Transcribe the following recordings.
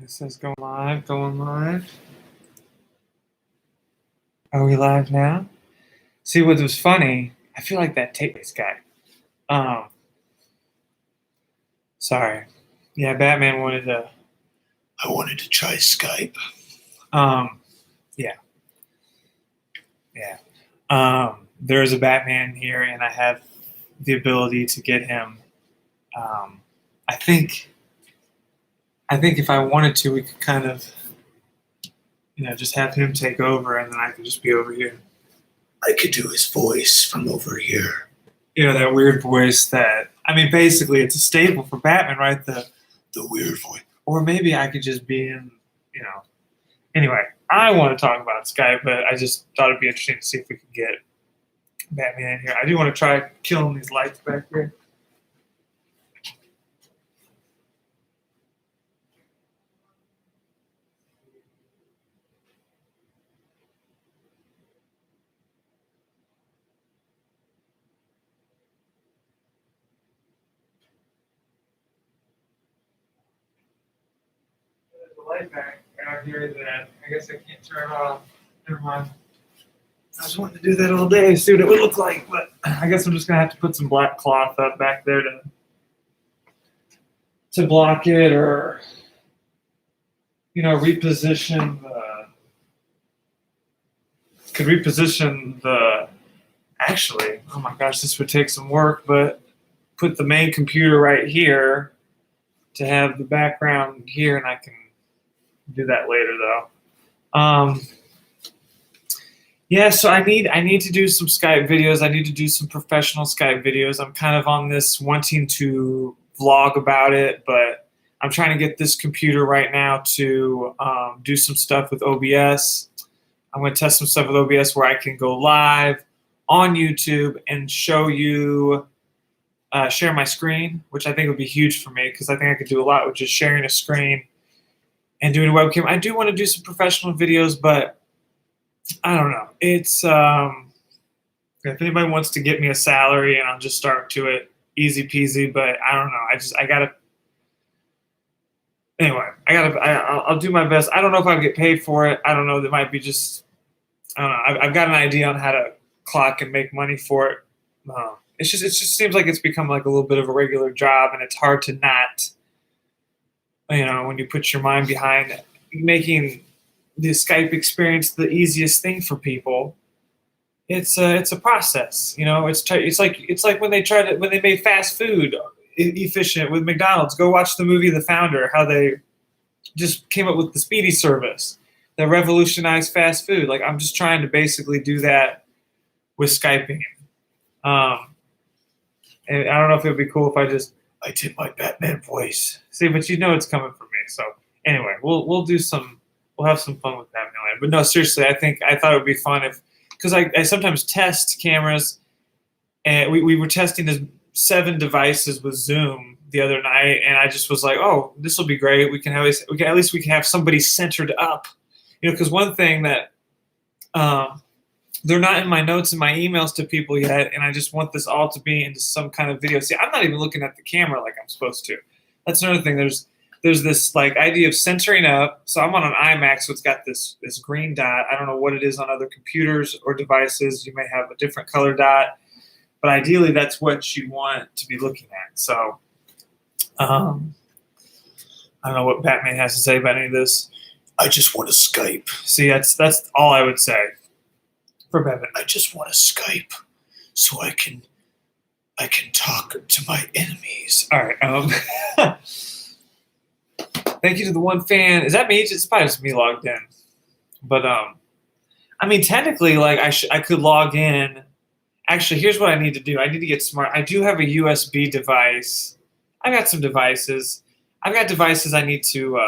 It says go live, going live. Are we live now? See, what was funny, I feel like that tape guy. Um, Sorry. Yeah, Batman wanted to. I wanted to try Skype. Um, yeah, yeah. There is a Batman here, and I have the ability to get him. Um, I think. I think if I wanted to, we could kind of, just have him take over, and then I could just be over here. I could do his voice from over here. That weird voice that, basically it's a staple for Batman, right? The weird voice. Or maybe I could just be in, Anyway, I want to talk about Skype, but I just thought it'd be interesting to see if we could get Batman in here. I do want to try killing these lights back here. There's a light back out here that I guess I can't turn off. Never mind. I was wanting to do that all day, see what it would look like, but I guess I'm just gonna have to put some black cloth up back there to block it, or reposition the. Actually, oh my gosh, this would take some work, but put the main computer right here to have the background here, and I can do that later though. Yeah, so I need to do some Skype videos. I need to do some professional Skype videos. I'm kind of on this wanting to vlog about it, but I'm trying to get this computer right now to do some stuff with OBS. I'm going to test some stuff with OBS where I can go live on YouTube and show you, share my screen, which I think would be huge for me because I think I could do a lot with just sharing a screen and doing a webcam. I do want to do some professional videos, but I don't know. It's if anybody wants to get me a salary and I'll just start to it, easy peasy. But I don't know. I gotta. Anyway, I'll do my best. I don't know if I'll get paid for it. I don't know. There might be just. I don't know. I've got an idea on how to clock and make money for it. It just seems like it's become like a little bit of a regular job, and it's hard to not. When you put your mind behind making the Skype experience the easiest thing for people, it's a process. It's like when they made fast food efficient with McDonald's. Go watch the movie The Founder, how they just came up with the speedy service that revolutionized fast food. Like, I'm just trying to basically do that with Skyping. And I don't know if it would be cool if I did my Batman voice. See, but it's coming from me. So anyway, we'll have some fun with Batman Land. But no, seriously, I thought it would be fun because I sometimes test cameras, and we were testing this 7 devices with Zoom the other night, and I just was like, oh, this will be great. We can have somebody centered up, because one thing that they're not in my notes and my emails to people yet, and I just want this all to be into some kind of video. See, I'm not even looking at the camera like I'm supposed to. That's another thing. There's this like idea of centering up. So I'm on an iMac, so it's got this green dot. I don't know what it is on other computers or devices. You may have a different color dot, but ideally that's what you want to be looking at. So I don't know what Batman has to say about any of this. I just want to Skype. See, that's all I would say for Batman. I just want to Skype so I can talk to my enemies. All right. Thank you to the one fan. Is that me? It's probably just me logged in. But technically, like I could log in. Actually, here's what I need to do. I need to get smart. I do have a USB device. I got some devices. I've got devices I need to.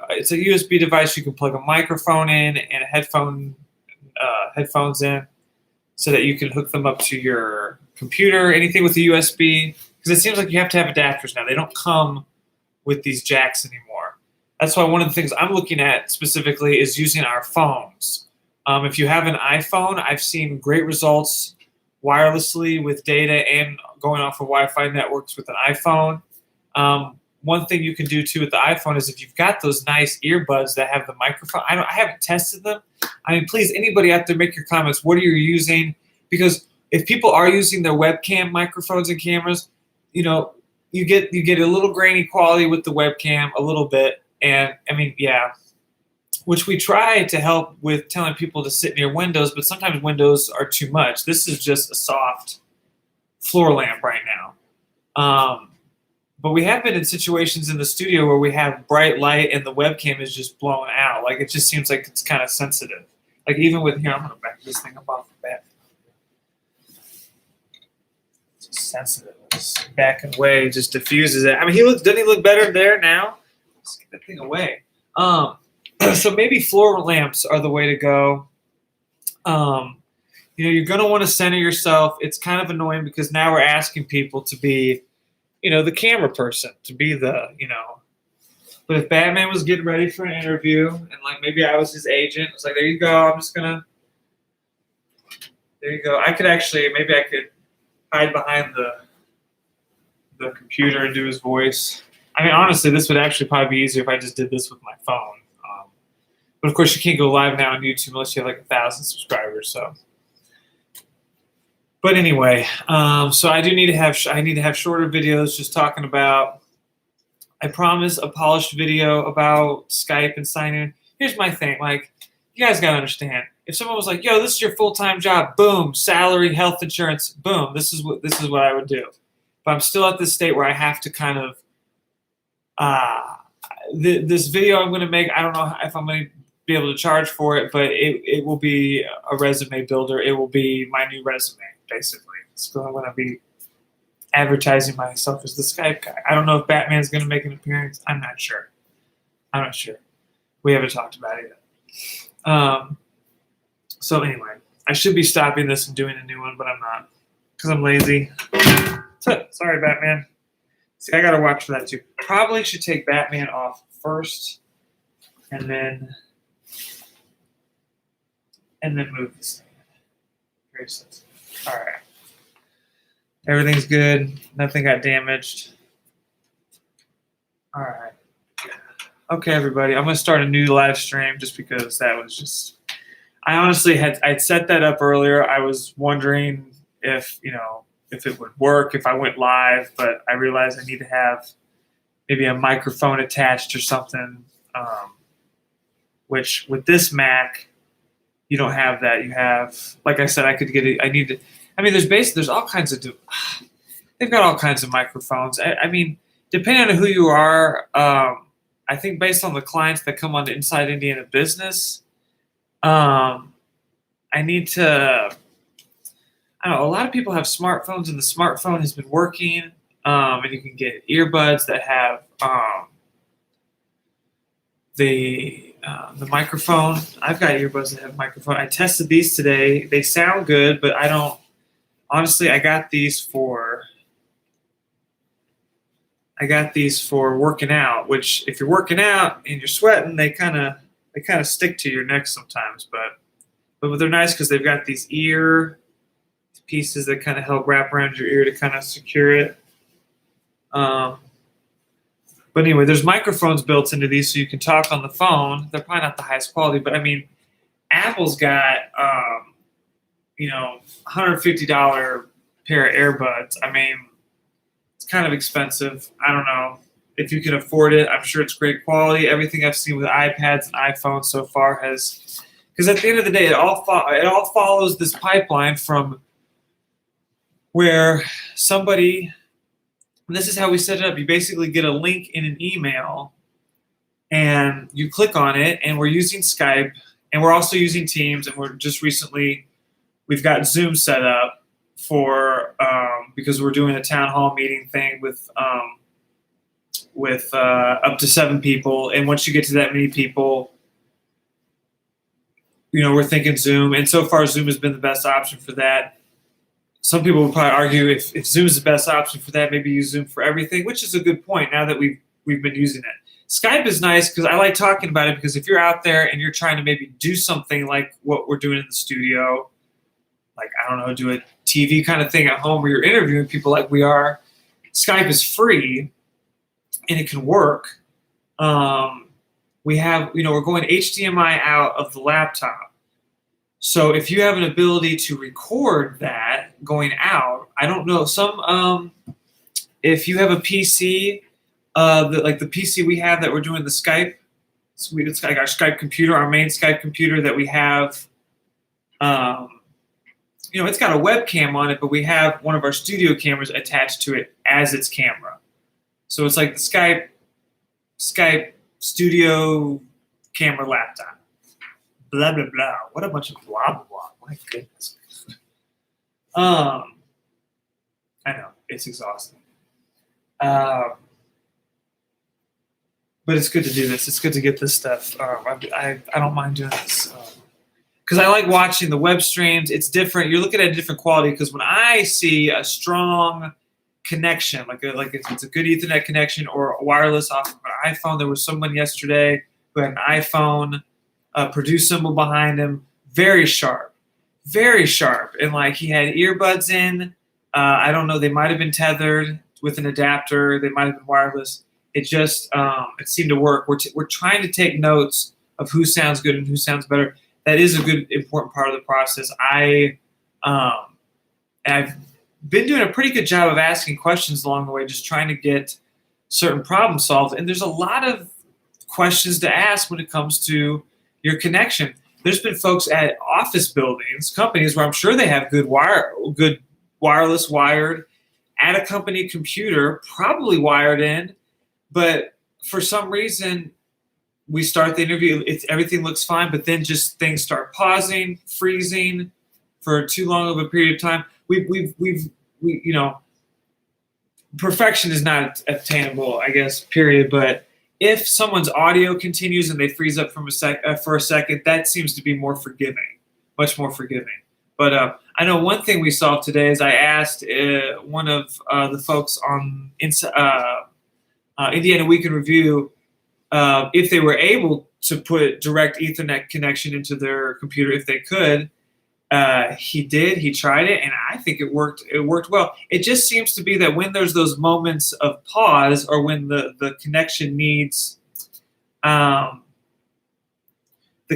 It's a USB device you can plug a microphone in and a headphones in, so that you can hook them up to your computer. Anything with a USB, because it seems like you have to have adapters now. They don't come with these jacks anymore. That's why one of the things I'm looking at specifically is using our phones. If you have an iPhone, I've seen great results wirelessly with data and going off of Wi-Fi networks with an iPhone. one thing you can do too with the iPhone is if you've got those nice earbuds that have the microphone. I haven't tested them. I mean, please, anybody out there, make your comments. What are you using? Because if people are using their webcam microphones and cameras, you know, you get a little grainy quality with the webcam, a little bit, and I mean, yeah, which we try to help with telling people to sit near windows, but sometimes windows are too much. This is just a soft floor lamp right now. But we have been in situations in the studio where we have bright light and the webcam is just blown out. Like, it just seems like it's kind of sensitive. Like, even with here, I'm going to back this thing up off the bat. It's sensitive. It's backing away, just diffuses it. I mean, doesn't he look better there now? Let's get that thing away. So maybe floor lamps are the way to go. You know, you're going to want to center yourself. It's kind of annoying because now we're asking people to be, you know, the camera person, to be the, you know. But if Batman was getting ready for an interview and, like, maybe I was his agent, I was like, there you go. I'm just going to, there you go. I could actually, maybe I could hide behind the computer and do his voice. I mean, honestly, this would actually probably be easier if I just did this with my phone. But of course, you can't go live now on YouTube unless you have like 1,000 subscribers. So, but anyway, so I need to have shorter videos just talking about. I promise a polished video about Skype and sign-in. Here's my thing, like, you guys gotta understand. If someone was like, "Yo, this is your full-time job," boom, salary, health insurance, boom, this is what I would do. But I'm still at this state where I have to kind of. This video I'm going to make, I don't know if I'm going to be able to charge for it, but it will be a resume builder. It will be my new resume, basically. So I'm going to be advertising myself as the Skype guy. I don't know if Batman's going to make an appearance. I'm not sure. We haven't talked about it yet. So anyway, I should be stopping this and doing a new one, but I'm not because I'm lazy. Sorry, Batman. See, I got to watch for that too. Probably should take Batman off first and then move this thing. Very sensitive. All right. Everything's good. Nothing got damaged. All right. Okay, everybody. I'm going to start a new live stream just because that was just... I honestly I'd set that up earlier. I was wondering if it would work if I went live, but I realized I need to have maybe a microphone attached or something, which with this Mac, you don't have that. You have, like I said, there's all kinds of, they've got all kinds of microphones. I mean, depending on who you are, I think based on the clients that come on to Inside Indiana Business, I need to, I don't know, a lot of people have smartphones, and the smartphone has been working, and you can get earbuds that have the microphone. I've got earbuds that have microphone. I tested these today. They sound good, but I don't. Honestly, I got these for working out. Which, if you're working out and you're sweating, they kind of stick to your neck sometimes. But they're nice because they've got these ear pieces that kind of help wrap around your ear to kind of secure it. But anyway, there's microphones built into these so you can talk on the phone. They're probably not the highest quality, but I mean, Apple's got, $150 pair of earbuds. I mean, it's kind of expensive. I don't know if you can afford it. I'm sure it's great quality. Everything I've seen with iPads and iPhones so far has, because at the end of the day, it all follows this pipeline from where somebody, and this is how we set it up. You basically get a link in an email, and you click on it, and we're using Skype, and we're also using Teams, and we've got Zoom set up for, because we're doing a town hall meeting thing with up to 7 people, and once you get to that many people, we're thinking Zoom, and so far Zoom has been the best option for that. Some people would probably argue if Zoom is the best option for that, maybe use Zoom for everything, which is a good point now that we've been using it. Skype is nice because I like talking about it, because if you're out there and you're trying to maybe do something like what we're doing in the studio, like, I don't know, do a TV kind of thing at home where you're interviewing people like we are, Skype is free. and it can work. We have, we're going HDMI out of the laptop. So if you have an ability to record that going out, I don't know, if you have a PC, like the PC we have that we're doing the Skype, it's like our Skype computer, our main Skype computer that we have, it's got a webcam on it, but we have one of our studio cameras attached to it as its camera. So it's like the Skype studio camera laptop. Blah, blah, blah. What a bunch of blah, blah, blah. My goodness. I know. It's exhausting. But it's good to do this. It's good to get this stuff. I don't mind doing this. Because I like watching the web streams. It's different. You're looking at a different quality because when I see a strong connection, like if it's a good Ethernet connection or wireless off of an iPhone. There was someone yesterday who had an iPhone, Purdue symbol behind him, very sharp, and like he had earbuds in. I don't know, they might have been tethered with an adapter. They might have been wireless. It just it seemed to work. We're trying to take notes of who sounds good and who sounds better. That is a good, important part of the process. I've been doing a pretty good job of asking questions along the way, just trying to get certain problems solved. And there's a lot of questions to ask when it comes to your connection. There's been folks at office buildings, companies where I'm sure they have good wireless wired at a company computer, probably wired in, but for some reason we start the interview, everything looks fine, but then just things start pausing, freezing for too long of a period of time. Perfection is not attainable, I guess, period. But if someone's audio continues and they freeze up for a second, that seems to be more forgiving, much more forgiving. But I know one thing we solved today is I asked one of the folks on Indiana Week in Review if they were able to put direct Ethernet connection into their computer, if they could. He did. He tried it, and I think it worked. It worked well. It just seems to be that when there's those moments of pause, or when the connection needs, the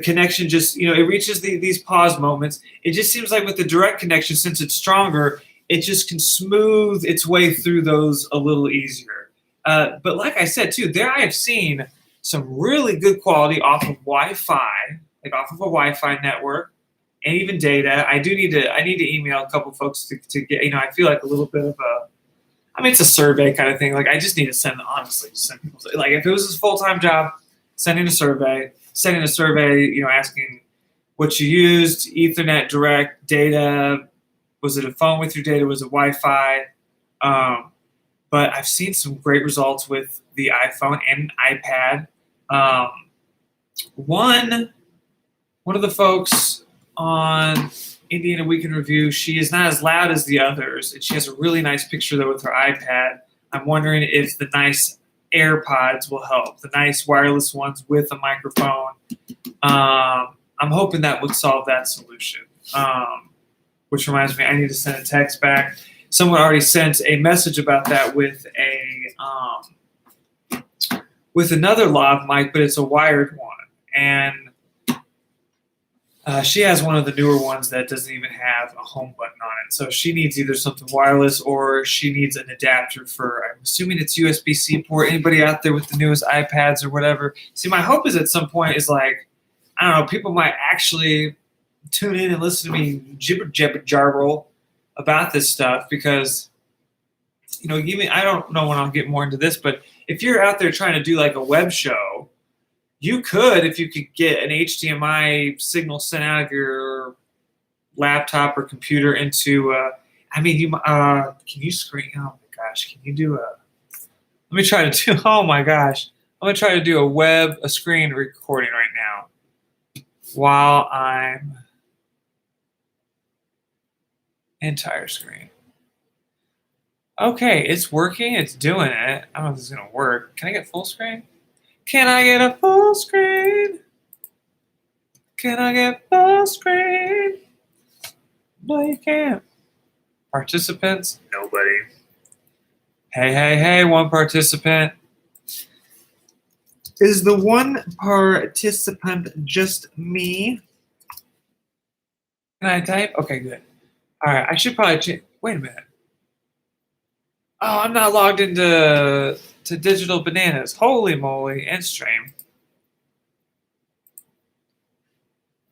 connection just it reaches these pause moments. It just seems like with the direct connection, since it's stronger, it just can smooth its way through those a little easier. But like I said too, I have seen some really good quality off of Wi-Fi, like off of a Wi-Fi network. And even data. I need to email a couple folks to get, I feel like a little bit of it's a survey kind of thing. Like I just need to send people, like if it was a full-time job, sending a survey, asking what you used, Ethernet, direct, data, was it a phone with your data, was it Wi-Fi? But I've seen some great results with the iPhone and iPad. One of the folks on Indiana Week in Review, she is not as loud as the others, and she has a really nice picture though with her iPad. I'm wondering if the nice AirPods will help, the nice wireless ones with a microphone. I'm hoping that would solve that solution. Which reminds me, I need to send a text back. Someone already sent a message about that with another lav mic, but it's a wired one, and she has one of the newer ones that doesn't even have a home button on it. So she needs either something wireless or she needs an adapter for, I'm assuming it's USB-C port. Anybody out there with the newest iPads or whatever? See, my hope is at some point is like, I don't know, people might actually tune in and listen to me jibber-jabber about this stuff because, I don't know when I'll get more into this, but if you're out there trying to do like a web show, you could, if you could get an HDMI signal sent out of your laptop or computer into, can you screen? Oh my gosh, can you do let me try to do, oh my gosh. I'm going to try to do a screen recording right now while I'm entire screen. Okay, it's working. It's doing it. I don't know if this is going to work. Can I get full screen? Can I get a full screen? Can I get full screen? No, you can't. Participants? Nobody. Hey, one participant. Is the one participant just me? Can I type? Okay, good. All right, I should probably change. Wait a minute. Oh, I'm not logged into Digital Bananas. Holy moly, and stream.